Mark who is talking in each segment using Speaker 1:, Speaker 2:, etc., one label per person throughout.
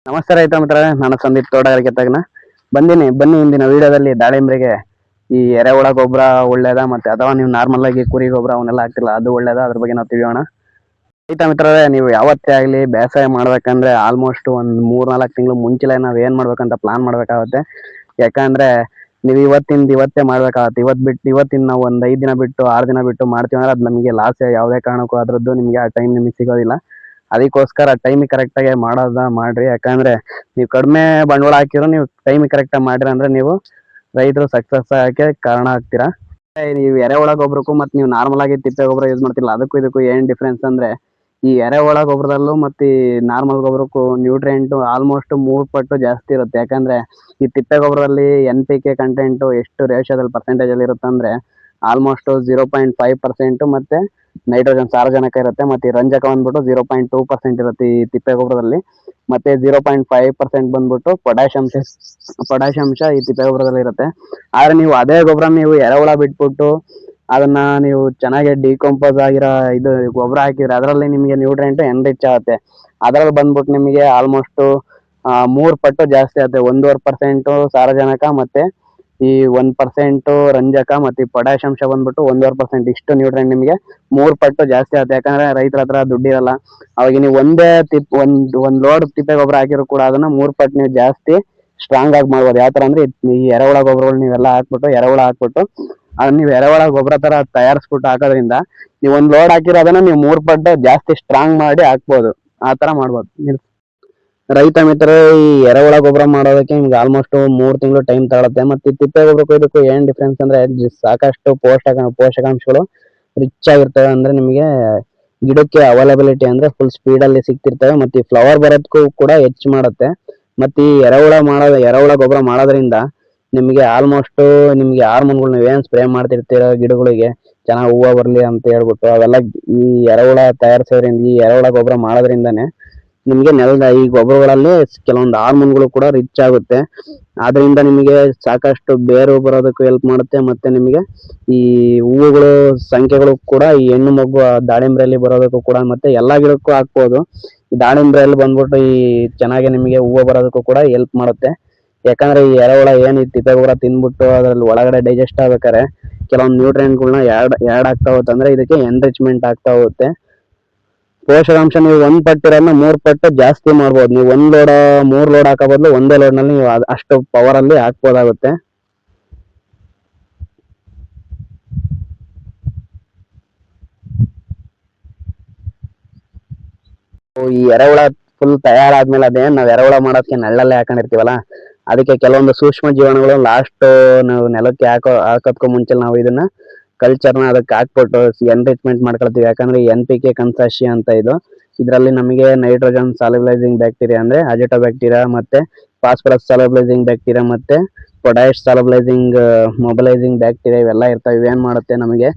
Speaker 1: ನಮಸ್ತೆ ರೈತ ಮಿತ್ರರೇ, ನಾನು ಸಂದೀಪ್ ತೋಟಗಾರಿಕೆ ತಜ್ಞ. ಬನ್ನಿ ಇಂದಿನ ವಿಡಿಯೋದಲ್ಲಿ ದಾಳಿಂಬೆಗೆ ಈ ಎರೆಹುಳ ಗೊಬ್ಬರ ಒಳ್ಳೇದಾ, ಮತ್ತೆ ಅಥವಾ ನೀವು ನಾರ್ಮಲ್ ಆಗಿ ಕುರಿ ಗೊಬ್ಬರ ಅವನ್ನೆಲ್ಲ ಹಾಕ್ತಿರಲ್ಲ ಅದು ಒಳ್ಳೇದಾ, ಅದ್ರ ಬಗ್ಗೆ ನಾವು ತಿಳಿಯೋಣ. ರೈತ ಮಿತ್ರರೇ, ನೀವು ಯಾವತ್ತೇ ಆಗಲಿ ಬೇಸಾಯ ಮಾಡ್ಬೇಕಂದ್ರೆ ಆಲ್ಮೋಸ್ಟ್ ಒಂದು 3-4 ತಿಂಗಳು ಮುಂಚೆಲೆ ನಾವು ಏನ್ ಮಾಡ್ಬೇಕಂತ ಪ್ಲಾನ್ ಮಾಡ್ಬೇಕಾಗುತ್ತೆ. ಯಾಕಂದ್ರೆ ನೀವು ಇವತ್ತೇ ಮಾಡ್ಬೇಕಾಗತ್ತೆ. ಇವತ್ತಿನ ನಾವು ಒಂದು 5 ದಿನ ಬಿಟ್ಟು 6 ದಿನ ಬಿಟ್ಟು ಮಾಡ್ತೀವಿ ಅಂದ್ರೆ ಅದು ನಮಗೆ ಲಾಸ್. ಯಾವುದೇ ಕಾರಣಕ್ಕೂ ಅದ್ರದ್ದು ನಿಮಗೆ ಆ ಟೈಮ್ ನಿಮಗೆ ಸಿಗೋದಿಲ್ಲ. ಅದಕ್ಕೋಸ್ಕರ ಟೈಮಿಗೆ ಕರೆಕ್ಟಾಗಿ ಮಾಡ್ರಿ. ಯಾಕಂದ್ರೆ ನೀವು ಕಡಿಮೆ ಬಂಡವಾಳ ಹಾಕಿರೋ ನೀವು ಟೈಮಿಗೆ ಕರೆಕ್ಟಾಗಿ ಮಾಡ್ರಿ ಅಂದ್ರೆ ನೀವು ರೈತರು ಸಕ್ಸಸ್ ಆಗಕ್ಕೆ ಕಾರಣ ಆಗ್ತೀರಾ. ನೀವು ಎರೆಹುಳ ಗೊಬ್ಬರಕ್ಕೂ ಮತ್ತೆ ನೀವು ನಾರ್ಮಲ್ ಆಗಿ ತಿಪ್ಪೆ ಗೊಬ್ಬರ ಯೂಸ್ ಮಾಡ್ತಿಲ್ಲ, ಅದಕ್ಕೂ ಇದಕ್ಕೂ ಏನ್ ಡಿಫ್ರೆನ್ಸ್ ಅಂದ್ರೆ, ಈ ಎರೆಹುಳ ಗೊಬ್ಬರದಲ್ಲೂ ಮತ್ತೆ ಈ ನಾರ್ಮಲ್ ಗೊಬ್ಬರಕ್ಕೂ ನ್ಯೂಟ್ರಿಯೆಂಟ್ ಆಲ್ಮೋಸ್ಟ್ 3 ಪಟ್ಟು ಜಾಸ್ತಿ ಇರುತ್ತೆ. ಯಾಕಂದ್ರೆ ಈ ತಿಪ್ಪೆ ಗೊಬ್ಬರದಲ್ಲಿ NPK ಕಂಟೆಂಟ್ ಎಷ್ಟು ರೇಷಿಯೋದಲ್ಲಿ ಪರ್ಸೆಂಟೇಜ್ ಅಲ್ಲಿ ಇರುತ್ತೆ ಅಂದ್ರೆ ಆಲ್ಮೋಸ್ಟ್ 0.5% ಮತ್ತೆ ನೈಟ್ರೋಜನ್ ಸಾರಜನಕ ಇರುತ್ತೆ. ಮತ್ತೆ ರಂಜಕ ಬಂದ್ಬಿಟ್ಟು 0.2% ಇರುತ್ತೆ ಈ ತಿಪ್ಪೆ ಗೊಬ್ಬರದಲ್ಲಿ. ಮತ್ತೆ 0.5% ಬಂದ್ಬಿಟ್ಟು ಪೊಟ್ಯಾಶ್ ಅಂಶ ಈ ತಿಪ್ಪೆ ಗೊಬ್ಬರದಲ್ಲಿ ಇರುತ್ತೆ. ಆದ್ರೆ ನೀವು ಅದೇ ಗೊಬ್ಬರ ನೀವು ಎರೆಹುಳ ಬಿಟ್ಬಿಟ್ಟು ಅದನ್ನ ನೀವು ಚೆನ್ನಾಗಿ ಡಿಕಂಪೋಸ್ ಆಗಿರೋ ಇದು ಗೊಬ್ಬರ ಹಾಕಿದ್ರೆ ಅದರಲ್ಲಿ ನಿಮಗೆ ನ್ಯೂಟ್ರಿಯೆಂಟ್ ಎನ್ರಿಚ್ ಆಗುತ್ತೆ. ಅದ್ರಲ್ಲಿ ಬಂದ್ಬಿಟ್ಟು ನಿಮಗೆ ಆಲ್ಮೋಸ್ಟ್ 3 ಪಟ್ಟು ಜಾಸ್ತಿ ಆಗುತ್ತೆ. 1.5% ಸಾರಜನಕ ಮತ್ತೆ ಈ 1% ರಂಜಕ ಮತ್ತೆ ಪೊಟ್ಯಾಶ್ ಅಂಶ ಬಂದ್ಬಿಟ್ಟು 1.5% ಇಷ್ಟು ನ್ಯೂಟ್ರಿಯೆಂಟ್ ನಿಮಗೆ 3 ಪಟ್ಟು ಜಾಸ್ತಿ ಆಗುತ್ತೆ. ಯಾಕಂದ್ರೆ ರೈತರ ಹತ್ರ ದುಡ್ಡಿರಲ್ಲ. ಅವಾಗ ನೀವು ಒಂದೇ ಒಂದ್ ಲೋಡ್ ತಿಪ್ಪೆ ಗೊಬ್ಬರ ಹಾಕಿದ್ರು ಕೂಡ ಅದನ್ನ 3 ಪಟ್ಟು ನೀವು ಜಾಸ್ತಿ ಸ್ಟ್ರಾಂಗ್ ಆಗಿ ಮಾಡ್ಬೋದು. ಯಾವ ತರ ಅಂದ್ರೆ ಈ ಎರೆಹುಳ ಗೊಬ್ಬರಗಳು ನೀವೆಲ್ಲ ಎರೆಹುಳ ಹಾಕ್ಬಿಟ್ಟು ಅದನ್ನ ನೀವು ಎರೆಹುಳ ಗೊಬ್ಬರ ತರ ತಯಾರಿಸ್ಬಿಟ್ಟು ಹಾಕೋದ್ರಿಂದ ನೀವು ಒಂದ್ ಲೋಡ್ ಹಾಕಿರೋ ಅದನ್ನ ನೀವು 3 ಪಟ್ಟು ಜಾಸ್ತಿ ಸ್ಟ್ರಾಂಗ್ ಮಾಡಿ ಹಾಕ್ಬೋದು. ಆ ತರ ಮಾಡ್ಬೋದು. ರೈತ ಮಿತ್ರ, ಈ ಎರೆಹುಳ ಗೊಬ್ಬರ ಮಾಡೋದಕ್ಕೆ ನಿಮ್ಗೆ ಆಲ್ಮೋಸ್ಟ್ 3 ತಿಂಗಳು ಟೈಮ್ ತಗೊಳುತ್ತೆ. ಮತ್ತೆ ತಿಪ್ಪೆ ಗೊಬ್ಬರಕ್ಕೂ ಇದಕ್ಕೂ ಏನ್ ಡಿಫ್ರೆನ್ಸ್ ಅಂದ್ರೆ ಸಾಕಷ್ಟು ಪೋಷಕಾಂಶಗಳು ರಿಚ್ ಆಗಿರ್ತವೆ. ಅಂದ್ರೆ ನಿಮಗೆ ಗಿಡಕ್ಕೆ ಅವೈಲಬಿಲಿಟಿ ಅಂದ್ರೆ ಫುಲ್ ಸ್ಪೀಡ್ ಅಲ್ಲಿ ಸಿಗ್ತಿರ್ತವೆ. ಮತ್ತೆ ಫ್ಲವರ್ ಬರೋದಕ್ಕೂ ಕೂಡ ಹೆಚ್ಚು ಮಾಡುತ್ತೆ. ಮತ್ತೆ ಈ ಎರೆಹುಳ ಗೊಬ್ಬರ ಮಾಡೋದ್ರಿಂದ ನಿಮಗೆ ಆಲ್ಮೋಸ್ಟ್ ನಿಮ್ಗೆ ಹಾರ್ಮೋನ್ಗಳು ನೀವೇನ್ ಸ್ಪ್ರೇ ಮಾಡ್ತಿರ್ತೀರ ಗಿಡಗಳಿಗೆ ಚೆನ್ನಾಗಿ ಹೂವು ಬರ್ಲಿ ಅಂತ ಹೇಳ್ಬಿಟ್ಟು ಅವೆಲ್ಲ ಈ ಎರೆಹುಳ ತಯಾರಿಸೋದ್ರಿಂದ, ಈ ಎರೆಹುಳ ಗೊಬ್ಬರ ಮಾಡೋದ್ರಿಂದಾನೆ ನಿಮಗೆ ನೆಲದ ಈ ಗೊಬ್ಬರಗಳಲ್ಲಿ ಕೆಲವೊಂದು ಹಾರ್ಮೋನ್ಗಳು ಕೂಡ ರಿಚ್ ಆಗುತ್ತೆ. ಆದ್ರಿಂದ ನಿಮಗೆ ಸಾಕಷ್ಟು ಬೇರು ಬರೋದಕ್ಕೂ ಹೆಲ್ಪ್ ಮಾಡುತ್ತೆ. ಮತ್ತೆ ನಿಮಗೆ ಈ ಹೂವುಗಳು ಸಂಖ್ಯೆಗಳು ಕೂಡ ಈ ಹೆಣ್ಣು ಮಗು ದಾಳಿಂಬ್ರೆಯಲ್ಲಿ ಬರೋದಕ್ಕೂ ಕೂಡ ಮತ್ತೆ ಎಲ್ಲಾ ಗಿಡಕ್ಕೂ ಹಾಕ್ಬೋದು. ದಾಳಿಂಬ್ರೆಯಲ್ಲಿ ಬಂದ್ಬಿಟ್ಟು ಈ ಚೆನ್ನಾಗಿ ನಿಮಗೆ ಹೂವು ಬರೋದಕ್ಕೂ ಕೂಡ ಹೆಲ್ಪ್ ಮಾಡುತ್ತೆ. ಯಾಕಂದ್ರೆ ಈ ಎರೆಹುಳ ಏನ್ ಈ ತಿಪ್ಪೆ ಗೊಬ್ಬರ ತಿಂದ್ಬಿಟ್ಟು ಅದ್ರಲ್ಲಿ ಒಳಗಡೆ ಡೈಜೆಸ್ಟ್ ಆಗ್ಬೇಕಾರೆ ಕೆಲವೊಂದು ನ್ಯೂಟ್ರಿಯೆಂಟ್ಗಳನ್ನ ಆ್ಯಡ್ ಆಗ್ತಾ ಹೋಗುತ್ತೆ. ಅಂದ್ರೆ ಇದಕ್ಕೆ ಎನ್ರಿಚ್ಮೆಂಟ್ ಆಗ್ತಾ ಹೋಗುತ್ತೆ. ಪೋಷಕಾಂಶ ನೀವು 1 ಪಟ್ಟಿರೋದನ್ನ 3 ಪಟ್ಟು ಜಾಸ್ತಿ ಮಾಡ್ಬೋದು. ನೀವು 3 ಲೋಡ್ ಹಾಕೋ ಬದಲು ಒಂದೇ ಲೋಡ್ ನಲ್ಲಿ ನೀವು ಅಷ್ಟು ಪವರ್ ಅಲ್ಲಿ ಹಾಕ್ಬೋದಾಗುತ್ತೆ. ಈ ಎರೆಹುಳ ಫುಲ್ ತಯಾರಾದ್ಮೇಲೆ ಅದೇನ್ ನಾವ್ ಎರೆಹುಳ ಮಾಡೋದಕ್ಕೆ ನೆಳ್ಳಲ್ಲೇ ಹಾಕೊಂಡಿರ್ತೀವಲ್ಲ, ಅದಕ್ಕೆ ಕೆಲವೊಂದು ಸೂಕ್ಷ್ಮ ಜೀವಾಣುಗಳು ಲಾಸ್ಟ್ ನಾವು ನೆಲಕ್ಕೆ ಹಾಕೋದ್ಕೂ ಮುಂಚೆ ನಾವು ಇದನ್ನ ಕಲ್ಚರ್ನ ಅದಕ್ಕೆ ಹಾಕ್ಬಿಟ್ಟು ಎನ್ರಿಚ್ಮೆಂಟ್ ಮಾಡ್ಕೊಳ್ತೀವಿ. ಯಾಕಂದ್ರೆ NPK ಕನ್ಸಾಶಿ ಅಂತ ಇದರಲ್ಲಿ ನಮಗೆ ನೈಟ್ರೋಜನ್ ಸಾಲ್ಯುಬಲೈಸಿಂಗ್ ಬ್ಯಾಕ್ಟೀರಿಯಾ ಅಂದ್ರೆ ಅಜಿಟೋ ಬ್ಯಾಕ್ಟೀರಿಯಾ, ಮತ್ತೆ ಫಾಸ್ಫರಸ್ ಸಾಲ್ಯುಬಲೈಸಿಂಗ್ ಬ್ಯಾಕ್ಟೀರಿಯಾ, ಮತ್ತೆ ಪೊಟ್ಯಾಶ್ ಸಾಲ್ಯುಬಲೈಸಿಂಗ್ ಮೊಬಲೈಸಿಂಗ್ ಬ್ಯಾಕ್ಟೀರಿಯಾ ಇವೆಲ್ಲ ಇರ್ತವೆ. ಇವೇನ್ ಮಾಡುತ್ತೆ ನಮಗೆ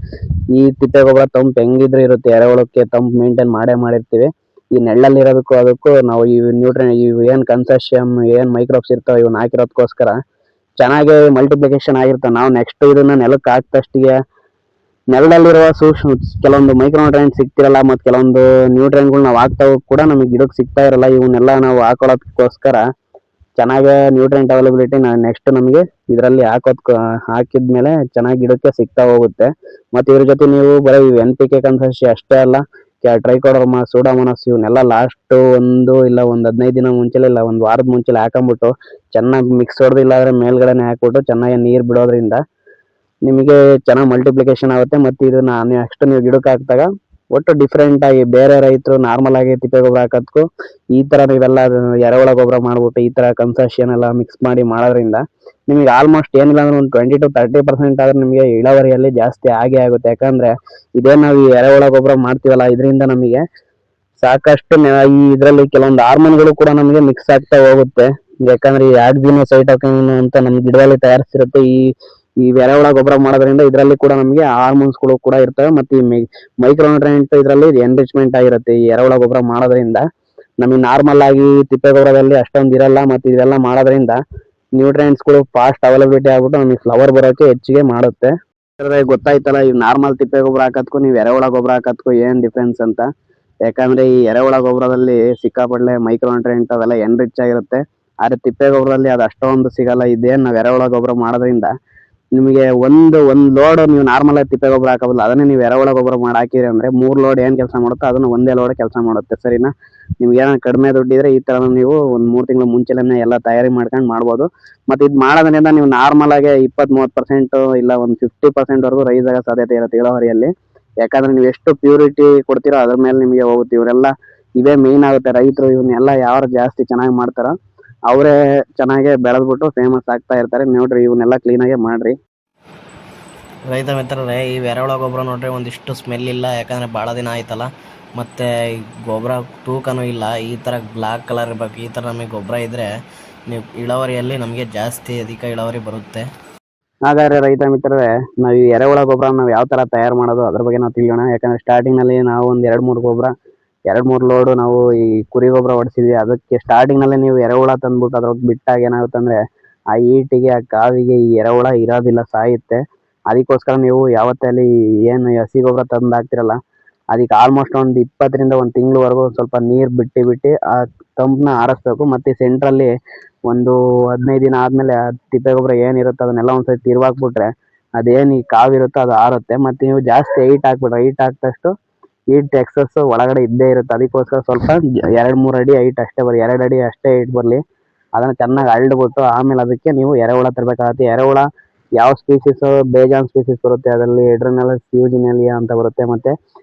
Speaker 1: ಈ ತಿಪ್ಪೆ ಗೊಬ್ಬರ ತಂಪು ಹೆಂಗಿದ್ರು ಇರುತ್ತೆ, ಎರೆಹುಳಕ್ಕೆ ತಂಪು ಮೇಂಟೈನ್ ಮಾಡಿರ್ತೀವಿ. ಈ ನೆಳ್ಳಲ್ಲಿ ಇರೋದಕ್ಕೂ ಅದಕ್ಕೂ ನಾವು ಈ ನ್ಯೂಟ್ರಿಯನ್ ಇವು ಏನ್ ಕನ್ಸಾಶಿಯಂ ಏನ್ ಮೈಕ್ರೋಬ್ಸ್ ಇರ್ತಾವೆ ಇವನ್ನ ಹಾಕಿರೋದಕ್ಕೋಸ್ಕರ ಚೆನ್ನಾಗಿ ಮಲ್ಟಿಪ್ಲಿಕೇಶನ್ ಆಗಿರ್ತವೆ. ನಾವು ನೆಕ್ಸ್ಟ್ ಇದನ್ನ ನೆಲಕ್ಕೆ ಹಾಕ್ದಷ್ಟಿಗೆ ನೆಲದಲ್ಲಿರುವ ಸೂಕ್ಷ್ಮ ಕೆಲವೊಂದು ಮೈಕ್ರೋನ್ಯೂಟ್ರಿಯೆಂಟ್ ಸಿಗ್ತಿರಲ್ಲ, ಮತ್ತೆ ಕೆಲವೊಂದು ನ್ಯೂಟ್ರಿಯೆಂಟ್ಗಳು ನಾವು ಹಾಕ್ತಾ ಕೂಡ ನಮಗೆ ಗಿಡಕ್ಕೆ ಸಿಗ್ತಾ ಇರಲ್ಲ. ಇವನ್ನೆಲ್ಲ ನಾವು ಹಾಕೊಳ್ಳೋದಕ್ಕೋಸ್ಕರ ಚೆನ್ನಾಗಿ ನ್ಯೂಟ್ರಿಯೆಂಟ್ ಅವೈಲಬಿಲಿಟಿ ನೆಕ್ಸ್ಟ್ ನಮಗೆ ಇದರಲ್ಲಿ ಹಾಕಿದ್ಮೇಲೆ ಚೆನ್ನಾಗಿ ಗಿಡಕ್ಕೆ ಸಿಗ್ತಾ ಹೋಗುತ್ತೆ. ಮತ್ತೆ ಇದ್ರ ಜೊತೆ ನೀವು ಬರೀ NPK ಕನ್ಸಾಶಿ ಅಷ್ಟೇ ಅಲ್ಲ, ಟ್ರೈಕೋಡರ್ಮಾ, ಸೂಡೋಮೋನಾಸ್ ಇವನ್ನೆಲ್ಲ ಲಾಸ್ಟ್ ಒಂದು 15 ದಿನ ಮುಂಚೆ ಇಲ್ಲ 1 ವಾರದ ಮುಂಚೆ ಹಾಕೊಂಡ್ಬಿಟ್ಟು ಚೆನ್ನಾಗಿ ಮಿಕ್ಸ್ ಹೊಡೆದಿಲ್ಲ ಆದ್ರೆ ಮೇಲ್ಗಡೆನೆ ಹಾಕ್ಬಿಟ್ಟು ಚೆನ್ನಾಗಿ ನೀರ್ ಬಿಡೋದ್ರಿಂದ ನಿಮಗೆ ಚೆನ್ನಾಗಿ ಮಲ್ಟಿಪ್ಲಿಕೇಶನ್ ಆಗುತ್ತೆ. ಮತ್ತೆ ಇದನ್ನ ನೆಕ್ಸ್ಟ್ ನೀವು ಗಿಡಕ್ಕೆ ಹಾಕಿದಾಗ ಒಟ್ಟು ಡಿಫ್ರೆಂಟ್ ಆಗಿ ಬೇರೆ ರೈತರು ನಾರ್ಮಲ್ ಆಗಿ ತಿಪ್ಪೆ ಗೊಬ್ಬರ ಹಾಕೋದಕ್ಕೂ ಈ ತರ ನೀವೆಲ್ಲ ಎರೆಹುಳ ಗೊಬ್ಬರ ಮಾಡ್ಬಿಟ್ಟು ಈ ತರ ಕನ್ಸಾಶಿಯನ್ ಎಲ್ಲ ಮಿಕ್ಸ್ ಮಾಡಿ ಮಾಡೋದ್ರಿಂದ ನಿಮಗೆ ಆಲ್ಮೋಸ್ಟ್ ಏನಿಲ್ಲ ಅಂದ್ರೆ ಒಂದು 20 to 30% ಆದ್ರೆ ನಿಮಗೆ ಇಳುವರಿಯಲ್ಲಿ ಜಾಸ್ತಿ ಆಗುತ್ತೆ. ಯಾಕಂದ್ರೆ ಇದೇ ನಾವು ಈ ಎರೆಹುಳ ಗೊಬ್ಬರ ಮಾಡ್ತೀವಲ್ಲ, ಇದರಿಂದ ನಮಗೆ ಸಾಕಷ್ಟು ಈ ಇದರಲ್ಲಿ ಕೆಲವೊಂದು ಹಾರ್ಮೋನ್ಗಳು ಕೂಡ ನಮಗೆ ಮಿಕ್ಸ್ ಆಗ್ತಾ ಹೋಗುತ್ತೆ. ಯಾಕಂದ್ರೆ ಈ ಆಕ್ಸಿನೋಸೈಟೋಕಿನ್ ಅಂತ ನಮ್ ಗಿಡದಲ್ಲಿ ತಯಾರಿಸಿರುತ್ತೆ. ಈ ಎರೆಹುಳ ಗೊಬ್ಬರ ಮಾಡೋದ್ರಿಂದ ಇದರಲ್ಲಿ ಕೂಡ ನಮಗೆ ಹಾರ್ಮೋನ್ಸ್ ಗಳು ಕೂಡ ಇರ್ತವೆ. ಮತ್ತೆ ಈ ಮೈಕ್ರೋನ್ಯೂಟ್ರಿಯೆಂಟ್ ಇದರಲ್ಲಿ ಎನ್ರಿಚ್ಮೆಂಟ್ ಆಗಿರುತ್ತೆ. ಈ ಎರೆಹುಳ ಗೊಬ್ಬರ ಮಾಡೋದ್ರಿಂದ ನಮಗೆ ನಾರ್ಮಲ್ ಆಗಿ ತಿಪ್ಪೆ ಗೊಬ್ಬರದಲ್ಲಿ ಅಷ್ಟೊಂದು ಇರಲ್ಲ. ಮತ್ತೆ ಇದೆಲ್ಲ ಮಾಡೋದ್ರಿಂದ ನ್ಯೂಟ್ರಿಯೆಂಟ್ಸ್ ಗಳು ಫಾಸ್ಟ್ ಅವೈಲಬಿಲಿಟಿ ಆಗ್ಬಿಟ್ಟು ನಮಗೆ ಫ್ಲವರ್ ಬರೋಕೆ ಹೆಚ್ಚಿಗೆ ಮಾಡುತ್ತೆ. ಗೊತ್ತಾಯ್ತಲ್ಲ ಈ ನಾರ್ಮಲ್ ತಿಪ್ಪೆ ಗೊಬ್ಬರ ಹಾಕೋದಕ್ಕೂ ನೀವು ಎರೆಹುಳ ಗೊಬ್ಬರ ಹಾಕೋದಕ್ಕೂ ಏನ್ ಡಿಫ್ರೆನ್ಸ್ ಅಂತ. ಯಾಕಂದ್ರೆ ಈ ಎರೆಹುಳ ಗೊಬ್ಬರದಲ್ಲಿ ಸಿಕ್ಕಾಪಟ್ಟೆ ಮೈಕ್ರೋ ನ್ಯೂಟ್ರಿಯೆಂಟ್ ಅವೆಲ್ಲ ಎನ್ರಿಚ್ ಆಗಿರುತ್ತೆ. ಆದ್ರೆ ತಿಪ್ಪೆ ಗೊಬ್ಬರದಲ್ಲಿ ಅದು ಅಷ್ಟೊಂದು ಸಿಗಲ್ಲ. ಇದೇನ್ ನಾವ್ ಎರೆಹುಳ ಗೊಬ್ಬರ ಮಾಡೋದ್ರಿಂದ ನಿಮಗೆ ಒಂದ್ ಲೋಡ್ ನೀವು ನಾರ್ಮಲ್ ಆಗಿ ತಿಪ್ಪೆ ಗೊಬ್ಬರ ಹಾಕಬಲ್ಲ, ಅದನ್ನೇ ನೀವು ಎರೆಹುಳ ಗೊಬ್ಬರ ಮಾಡಿ ಹಾಕಿರಿ ಅಂದ್ರೆ 3 ಲೋಡ್ ಏನ್ ಕೆಲಸ ಮಾಡುತ್ತೋ ಅದನ್ನ ಒಂದೇ ಲೋಡ್ ಕೆಲಸ ಮಾಡುತ್ತೆ. ಸರಿನಾ? ನಿಮ್ಗೆ ಏನಾದ್ರು ಕಡಿಮೆ ದುಡ್ಡಿದ್ರೆ ಈ ತರ ನೀವು ಒಂದ್ 3 ತಿಂಗಳು ಮುಂಚೆನೆ ಎಲ್ಲ ತಯಾರಿ ಮಾಡ್ಕೊಂಡು ಮಾಡ್ಬೋದು. ಮತ್ತೆ ಇದು ಮಾಡೋದ್ರಿಂದ ನೀವು ನಾರ್ಮಲ್ ಆಗಿ 20-30% ಇಲ್ಲ ಒಂದು 50% ವರೆಗೂ ರೈಸ್ ಆಗೋ ಸಾಧ್ಯತೆ ಇರುತ್ತೆ ಇಳುವರಿಯಲ್ಲಿ. ಯಾಕಂದ್ರೆ ನೀವು ಎಷ್ಟು ಪ್ಯೂರಿಟಿ ಕೊಡ್ತೀರೋ ಅದ್ರ ಮೇಲೆ ನಿಮಗೆ ಹೋಗುತ್ತೆ. ಇವೇ ಮೇನ್ ಆಗುತ್ತೆ. ರೈತರು ಇವನ್ನೆಲ್ಲ ಯಾರು ಜಾಸ್ತಿ ಚೆನ್ನಾಗಿ ಮಾಡ್ತಾರೋ ಅವರೇ ಚೆನ್ನಾಗಿ ಬೆಳೆದ್ಬಿಟ್ಟು ಫೇಮಸ್ ಆಗ್ತಾ ಇರ್ತಾರೆ. ನೋಡ್ರಿ ಇವನ್ನೆಲ್ಲ ಕ್ಲೀನಾಗೆ ಮಾಡ್ರಿ.
Speaker 2: ರೈತ ಮಿತ್ರರೇ, ಈ ಎರೆಹುಳ ಗೊಬ್ಬರ ನೋಡ್ರಿ ಒಂದಿಷ್ಟು ಸ್ಮೆಲ್ ಇಲ್ಲ, ಯಾಕಂದರೆ ಭಾಳ ದಿನ ಆಯ್ತಲ್ಲ. ಮತ್ತು ಗೊಬ್ಬರ ತೂಕನೂ ಇಲ್ಲ. ಈ ಥರ ಬ್ಲ್ಯಾಕ್ ಕಲರ್ ಇರಬೇಕು. ಈ ಥರ ನಮಗೆ ಗೊಬ್ಬರ ಇದ್ದರೆ ನೀವು ಇಳುವರಿಯಲ್ಲಿ ನಮಗೆ ಜಾಸ್ತಿ ಅಧಿಕ ಇಳುವರಿ ಬರುತ್ತೆ.
Speaker 1: ಹಾಗಾದ್ರೆ ರೈತ ಮಿತ್ರರೇ, ನಾವು ಈ ಎರೆಹುಳ ಗೊಬ್ಬರ ನಾವು ಯಾವ ತರ ತಯಾರು ಮಾಡೋದು ಅದ್ರ ಬಗ್ಗೆ ನಾವು ತಿಳಿಯೋಣ. ಯಾಕಂದ್ರೆ ಸ್ಟಾರ್ಟಿಂಗ್ ನಲ್ಲಿ ನಾವು ಒಂದ್ 2-3 ಗೊಬ್ಬರ 2-3 ಲೋಡ್ ನಾವು ಈ ಕುರಿ ಗೊಬ್ಬರ ಹೊಡಿಸಿದ್ವಿ. ಅದಕ್ಕೆ ಸ್ಟಾರ್ಟಿಂಗ್ ನಲ್ಲಿ ನೀವು ಎರೆಹುಳ ತಂದ್ಬಿಟ್ಟು ಅದ್ರೊಳಗೆ ಬಿಟ್ಟಾಗ ಏನಾಗುತ್ತೆ ಅಂದ್ರೆ ಆ ಈಟಿಗೆ ಆ ಕಾವಿಗೆ ಈ ಎರೆಹುಳ ಇರೋದಿಲ್ಲ, ಸಾಯುತ್ತೆ. ಅದಕ್ಕೋಸ್ಕರ ನೀವು ಯಾವತ್ತೇ ಅಲ್ಲಿ ಏನು ಹಸಿ ಗೊಬ್ಬರ ತಂದು ಹಾಕ್ತಿರಲ್ಲ ಅದಕ್ಕೆ ಆಲ್ಮೋಸ್ಟ್ ಒಂದು 20ರಿಂದ 1 ತಿಂಗಳವರೆಗೂ ಸ್ವಲ್ಪ ನೀರ್ ಬಿಟ್ಟು ಆ ತಂಪನ್ನ ಆರಿಸ್ಬೇಕು. ಮತ್ತೆ ಸೆಂಟ್ರಲ್ಲಿ ಒಂದು 15 ದಿನ ಆದ್ಮೇಲೆ ತಿಪ್ಪೆ ಗೊಬ್ಬರ ಏನಿರುತ್ತೆ ಅದನ್ನೆಲ್ಲ ಒಂದ್ಸತಿ ತಿರ್ವಾಕ್ಬಿಟ್ರೆ ಅದೇನ್ ಈ ಕಾವಿರುತ್ತೋ ಅದು ಆರುತ್ತೆ. ಮತ್ತೆ ನೀವು ಜಾಸ್ತಿ ಹೈಟ್ ಹಾಕ್ಬಿಡ್ರಿ. ಹೈಟ್ ಹಾಕ್ದಷ್ಟು ಹೀಟ್ ಎಕ್ಸಸ್ ಒಳಗಡೆ ಇದ್ದೇ ಇರುತ್ತೆ. ಅದಕ್ಕೋಸ್ಕರ ಸ್ವಲ್ಪ 2-3 ಅಡಿ ಹೈಟ್ ಅಷ್ಟೇ ಬರಲಿ, 2 ಅಡಿ ಅಷ್ಟೇ ಹೈಟ್ ಬರಲಿ. ಅದನ್ನ ಚೆನ್ನಾಗಿ ಅಳ್ದ್ಬಿಟ್ಟು ಆಮೇಲೆ ಅದಕ್ಕೆ ನೀವು ಎರೆಹುಳ ತರಬೇಕಾಗುತ್ತೆ. ಎರೆಹುಳ ಯಾವ ಸ್ಪೀಸೀಸ್ ಬೇಜಾನ್ ಸ್ಪೀಸೀಸ್ ಬರುತ್ತೆ. ಅದರಲ್ಲಿ ಎಡ್ರನಲ್ಲಸ್ ಫ್ಯೂಜಿನಿಯಲಿಯಾ ಅಂತ ಬರುತ್ತೆ, ಮತ್ತೆ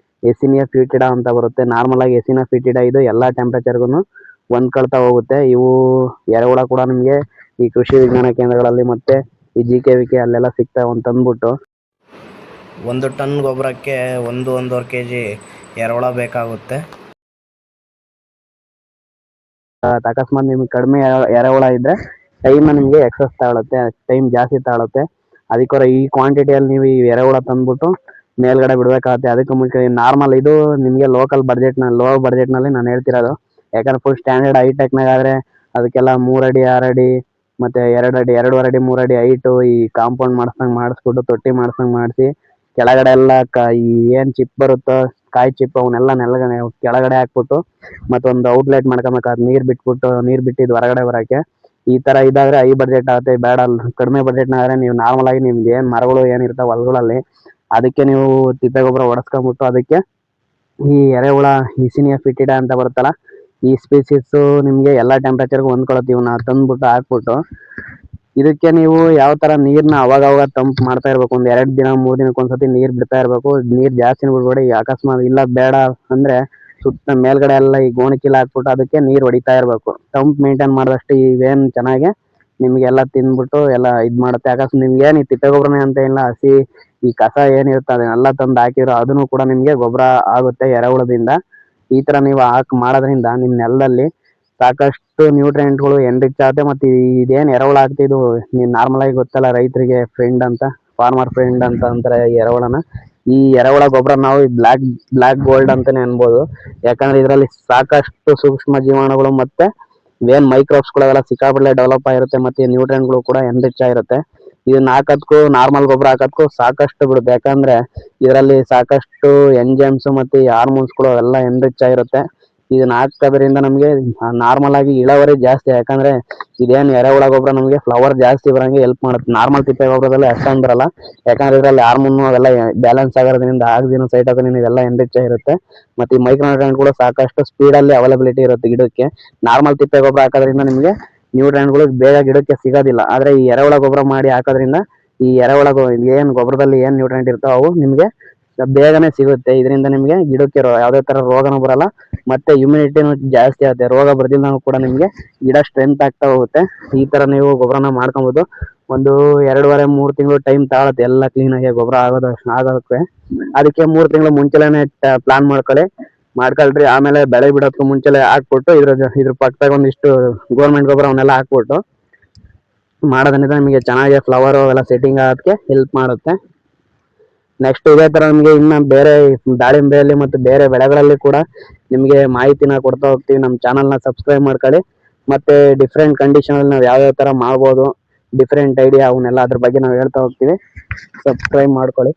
Speaker 1: ಎಸಿನಿಯಾ ಫಿಟಿಡಾ ಅಂತ ಬರುತ್ತೆ. ನಾರ್ಮಲ್ ಆಗಿ ಎಸಿನಿಯಾ ಫಿಟಿಡಾ ಇದು ಎಲ್ಲಾ ಟೆಂಪರೇಚರ್ಗೂ ಹೊಂದ್ಕೊಳ್ತಾ ಹೋಗುತ್ತೆ. ಇವು ಎರೆಹುಳ ಕೂಡ ನಿಮಗೆ ಈ ಕೃಷಿ ವಿಜ್ಞಾನ ಕೇಂದ್ರಗಳಲ್ಲಿ ಮತ್ತೆ ಈ GKVK ಅಲ್ಲೆಲ್ಲ ಸಿಗ್ತಾವೆ ಅಂತ ಅಂದ್ಬಿಟ್ಟು
Speaker 2: 1 ಟನ್ ಗೊಬ್ಬರಕ್ಕೆ 1-1.5 kg ಎರೆಹುಳ ಬೇಕಾಗುತ್ತೆ.
Speaker 1: ಅಕಸ್ಮಾತ್ ನಿಮ್ಗೆ ಕಡಿಮೆ ಎರೆಹುಳ ಇದ್ರೆ ಟೈಮ್ ನಿಮಗೆ ಎಕ್ಸಸ್ ತಗೊಳುತ್ತೆ, ಟೈಮ್ ಜಾಸ್ತಿ ತಗೊಳುತ್ತೆ. ಅದಕ್ಕೋರ ಈ ಕ್ವಾಂಟಿಟಿಯಲ್ಲಿ ನೀವು ಈ ಎರೆಹುಳ ತಂದ್ಬಿಟ್ಟು ಮೇಲ್ಗಡೆ ಬಿಡ್ಬೇಕಾಗುತ್ತೆ. ಅದಕ್ಕೆ ಮುಂಚೆ ನಾರ್ಮಲ್ ಇದು ನಿಮಗೆ ಲೋ ಬಡ್ಜೆಟ್ ನಲ್ಲಿ ನಾನು ಹೇಳ್ತಿರೋದು. ಯಾಕಂದ್ರೆ ಫುಲ್ ಸ್ಟ್ಯಾಂಡರ್ಡ್ ಹೈಟೆಕ್ನಾಗ ಆದ್ರೆ ಅದಕ್ಕೆಲ್ಲ 3 ಅಡಿ 6 ಅಡಿ ಮತ್ತೆ 2 ಅಡಿ 2.5 ಅಡಿ 3 ಅಡಿ ಹೈಟು ಈ ಕಾಂಪೌಂಡ್ ಮಾಡಿಸ್ಬಿಟ್ಟು ತೊಟ್ಟಿ ಮಾಡಿಸಿ ಕೆಳಗಡೆ ಎಲ್ಲ ಈ ಏನ್ ಚಿಪ್ ಬರುತ್ತೋ ಕಾಯಿ ಚಿಪ್ ಅವನ್ನೆಲ್ಲ ಕೆಳಗಡೆ ಹಾಕ್ಬಿಟ್ಟು ಮತ್ತೊಂದು ಔಟ್ಲೆಟ್ ಮಾಡ್ಕೊಬೇಕಾದ್ರೆ ನೀರ್ ಬಿಟ್ಟಿದ್ದು ಹೊರಗಡೆ ಬರಕ್ಕೆ. ಈ ತರ ಇದಾದ್ರೆ ಹೈ ಬಡ್ಜೆಟ್ ಆಗುತ್ತೆ. ಬೇಡ ಕಡಿಮೆ ಬಡ್ಜೆಟ್ ಆದ್ರೆ ನೀವು ನಾರ್ಮಲ್ ಆಗಿ ನಿಮ್ಗೆ ಏನ್ ಮರಗಳು ಏನಿರ್ತಾವ ಹೊಲಗಳಲ್ಲಿ ಅದಕ್ಕೆ ನೀವು ತಿಪ್ಪೆ ಗೊಬ್ಬರ ಹೊಡೆಸ್ಕೊಂಡ್ಬಿಟ್ಟು ಅದಕ್ಕೆ ಈ ಎರೆಹುಳ ಇಸಿನಿಯಾ ಫಿಟಿಡಾ ಅಂತ ಬರುತ್ತಲ್ಲ ಈ ಸ್ಪೀಸೀಸ್ ನಿಮ್ಗೆ ಎಲ್ಲಾ ಟೆಂಪರೇಚರ್ಗೂ ಹೊಂದ್ಕೊಳತ್ತೆ. ಇವನ್ನ ತಂದ್ಬಿಟ್ಟು ಹಾಕ್ಬಿಟ್ಟು ಇದಕ್ಕೆ ನೀವು ಯಾವ ತರ ನೀರ್ನ ಅವಾಗ ತಂಪ್ ಮಾಡ್ತಾ ಇರ್ಬೇಕು. ಒಂದ್ 2 ದಿನ 3 ದಿನಕ್ಕೆ ಒಂದ್ಸತಿ ನೀರ್ ಬಿಡ್ತಾ ಇರ್ಬೇಕು. ನೀರ್ ಜಾಸ್ತಿ ಬಿಡ್ಬೇಡಿ. ಅಕಸ್ಮಾತ್ ಇಲ್ಲ ಬೇಡ ಅಂದ್ರೆ ಸುತ್ತ ಮೇಲ್ಗಡೆ ಎಲ್ಲ ಈ ಗೋಣಿ ಚೀಲ ಹಾಕ್ಬಿಟ್ಟು ಅದಕ್ಕೆ ನೀರ್ ಹೊಡಿತಾ ಇರ್ಬೇಕು. ತಂಪ್ ಮೇಂಟೈನ್ ಮಾಡಿದಷ್ಟು ಇವೇನ್ ಚೆನ್ನಾಗಿ ನಿಮ್ಗೆಲ್ಲ ತಿಂದ್ಬಿಟ್ಟು ಎಲ್ಲ ಇದ್ ಮಾಡುತ್ತೆ. ಅಕಸ್ಮಾತ್ ನಿಮ್ಗೆ ಏನ್ ಈ ತಿಪ್ಪೆ ಗೊಬ್ಬರನೇ ಅಂತ ಇಲ್ಲ, ಹಸಿ ಈ ಕಸ ಏನಿರುತ್ತೆ ಅದನ್ನೆಲ್ಲ ತಂದು ಹಾಕಿರೋ ಅದನ್ನು ಕೂಡ ನಿಮ್ಗೆ ಗೊಬ್ಬರ ಆಗುತ್ತೆ ಎರೆಹುಳದಿಂದ. ಈ ತರ ನೀವು ಮಾಡೋದ್ರಿಂದ ನಿಮ್ ನೆಲದಲ್ಲಿ ಸಾಕಷ್ಟು ನ್ಯೂಟ್ರಿಯೆಂಟ್ಗಳು ಎನ್ರಿಚ್ ಆಗುತ್ತೆ. ಮತ್ತೆ ಇದೇನ್ ಎರೆಹುಳ ಆಗ್ತಿದ್ದು ನೀನ್ ನಾರ್ಮಲ್ ಆಗಿ ಗೊತ್ತಲ್ಲ ರೈತರಿಗೆ ಫ್ರೆಂಡ್ ಅಂತ, ಫಾರ್ಮರ್ ಫ್ರೆಂಡ್ ಅಂತ ಅಂತಾರೆ ಈ ಎರೆಹುಳನ. ಈ ಎರೆಹುಳ ಗೊಬ್ಬರ ನಾವು ಬ್ಲಾಕ್ ಗೋಲ್ಡ್ ಅಂತಾನೆ ಅನ್ಬೋದು. ಯಾಕಂದ್ರೆ ಇದರಲ್ಲಿ ಸಾಕಷ್ಟು ಸೂಕ್ಷ್ಮ ಜೀವಾಣುಗಳು ಮತ್ತೆ ಏನ್ ಮೈಕ್ರೋಬ್ಸ್ ಗಳೆಲ್ಲ ಸಿಕ್ಕಾಪಟ್ಟೆ ಡೆವಲಪ್ ಆಗಿರುತ್ತೆ. ಮತ್ತೆ ನ್ಯೂಟ್ರಿಯೆಂಟ್ಗಳು ಕೂಡ ಎನ್ರಿಚ್ ಆಗಿರುತ್ತೆ. ಇದನ್ನ ಹಾಕೋದಕ್ಕೂ ನಾರ್ಮಲ್ ಗೊಬ್ಬರ ಹಾಕೋದಕ್ಕೂ ಸಾಕಷ್ಟು ಬಿಡುತ್ತೆ. ಯಾಕಂದ್ರೆ ಇದರಲ್ಲಿ ಸಾಕಷ್ಟು ಎಂಜೈಮ್ಸ್ ಮತ್ತೆ ಹಾರ್ಮೋನ್ಸ್ಗಳು ಅವೆಲ್ಲ ಎನ್ರಿಚ್ ಆಗಿರುತ್ತೆ. ಇದನ್ನ ಹಾಕೋದ್ರಿಂದ ನಮ್ಗೆ ನಾರ್ಮಲ್ ಆಗಿ ಇಳುವರಿ ಜಾಸ್ತಿ. ಯಾಕಂದ್ರೆ ಇದೇನ್ ಎರೆಹುಳ ಗೊಬ್ಬರ ನಮ್ಗೆ ಫ್ಲವರ್ ಜಾಸ್ತಿ ಬರಂಗೆ ಹೆಲ್ಪ್ ಮಾಡುತ್ತೆ. ನಾರ್ಮಲ್ ತಿಪ್ಪೆ ಗೊಬ್ಬರದಲ್ಲಿ ಅಷ್ಟೊಂದ್ ಬರಲ್ಲ. ಯಾಕಂದ್ರೆ ಇದರಲ್ಲಿ ಹಾರ್ಮೋನ್ ಅವೆಲ್ಲ ಬ್ಯಾಲೆನ್ಸ್ ಆಗೋದ್ರಿಂದ ಆಕ್ಸಿಜನ್ ಸೈಟೋಕಿನಿನ್ ಇವೆಲ್ಲ ಎನ್ರಿಚ್ ಆಗಿರುತ್ತೆ. ಮತ್ತೆ ಈ ಮೈಕ್ರೋ ನ್ಯೂಟ್ರಿಯೆಂಟ್ ಕೂಡ ಸಾಕಷ್ಟು ಸ್ಪೀಡ್ ಅಲ್ಲಿ ಅವೈಲಬಿಲಿಟಿ ಇರುತ್ತೆ ಗಿಡಕ್ಕೆ. ನಾರ್ಮಲ್ ತಿಪ್ಪೆ ಗೊಬ್ಬರ ಹಾಕೋದ್ರಿಂದ ನಿಮ್ಗೆ ನ್ಯೂಟ್ರಿಯೆಂಟ್ಗಳು ಬೇಗ ಗಿಡಕ್ಕೆ ಸಿಗೋದಿಲ್ಲ. ಆದ್ರೆ ಈ ಎರೆಹುಳ ಗೊಬ್ಬರ ಮಾಡಿ ಹಾಕೋದ್ರಿಂದ ಈ ಎರೆಹುಳ ಏನ್ ಗೊಬ್ಬರದಲ್ಲಿ ಏನ್ ನ್ಯೂಟ್ರಿಯೆಂಟ್ ಇರ್ತಾವ ಅವು ನಿಮ್ಗೆ ಬೇಗನೆ ಸಿಗುತ್ತೆ. ಇದರಿಂದ ನಿಮ್ಗೆ ಗಿಡಕ್ಕೆ ಯಾವ್ದೇ ತರ ರೋಗನೂ ಬರಲ್ಲ. ಮತ್ತೆ ಇಮ್ಯುನಿಟಿನೂ ಜಾಸ್ತಿ ಆಗುತ್ತೆ. ರೋಗ ಬರ್ದಿಲ್ದಂಗೂ ಕೂಡ ನಿಮ್ಗೆ ಗಿಡ ಸ್ಟ್ರೆಂತ್ ಆಗ್ತಾ ಹೋಗುತ್ತೆ. ಈ ತರ ನೀವು ಗೊಬ್ಬರನ ಮಾಡ್ಕೊಬಹುದು. ಒಂದು 2.5-3 ತಿಂಗಳು ಟೈಮ್ ತಗೊಳುತ್ತೆ ಎಲ್ಲ ಕ್ಲೀನ್ ಆಗಿ ಗೊಬ್ಬರ ಆಗೋದಕ್ಕೆ. ಅದಕ್ಕೆ 3 ತಿಂಗಳು ಮುಂಚೆನೆ ಪ್ಲಾನ್ ಮಾಡ್ಕೊಳ್ರಿ. ಆಮೇಲೆ ಬೆಳೆ ಬಿಡೋದಕ್ಕೂ ಮುಂಚೆಲೆ ಹಾಕ್ಬಿಟ್ಟು ಇದ್ರ ಪಕ್ಕದಾಗ ಒಂದಿಷ್ಟು ಗೌರ್ಮೆಂಟ್ ಗೊಬ್ಬರ ಅವನ್ನೆಲ್ಲ ಹಾಕ್ಬಿಟ್ಟು ಮಾಡೋದ್ರಿಂದ ನಿಮಗೆ ಚೆನ್ನಾಗಿ ಫ್ಲವರ್ ಅವೆಲ್ಲ ಸೆಟ್ಟಿಂಗ್ ಆಗೋದಕ್ಕೆ ಹೆಲ್ಪ್ ಮಾಡುತ್ತೆ. ನೆಕ್ಸ್ಟ್ ಇದೇ ತರ ನಿಮಗೆ ಇನ್ನ ಬೇರೆ ದಾಳಿಂಬೆಯಲ್ಲಿ ಮತ್ತು ಬೇರೆ ಬೆಳೆಗಳಲ್ಲಿ ಕೂಡ ನಿಮಗೆ ಮಾಹಿತಿನ ಕೊಡ್ತಾ ಹೋಗ್ತೀವಿ. ನಮ್ಮ ಚಾನಲ್ನ ಸಬ್ಸ್ಕ್ರೈಬ್ ಮಾಡ್ಕೊಳ್ಳಿ. ಮತ್ತೆ ಡಿಫ್ರೆಂಟ್ ಕಂಡೀಷನ್ ಅಲ್ಲಿ ನಾವು ಯಾವ್ಯಾವ ತರ ಮಾಡ್ಬೋದು, ಡಿಫ್ರೆಂಟ್ ಐಡಿಯಾ ಅವನ್ನೆಲ್ಲ ಅದ್ರ ಬಗ್ಗೆ ನಾವು ಹೇಳ್ತಾ ಹೋಗ್ತೀವಿ. ಸಬ್ಸ್ಕ್ರೈಬ್ ಮಾಡ್ಕೊಳ್ಳಿ.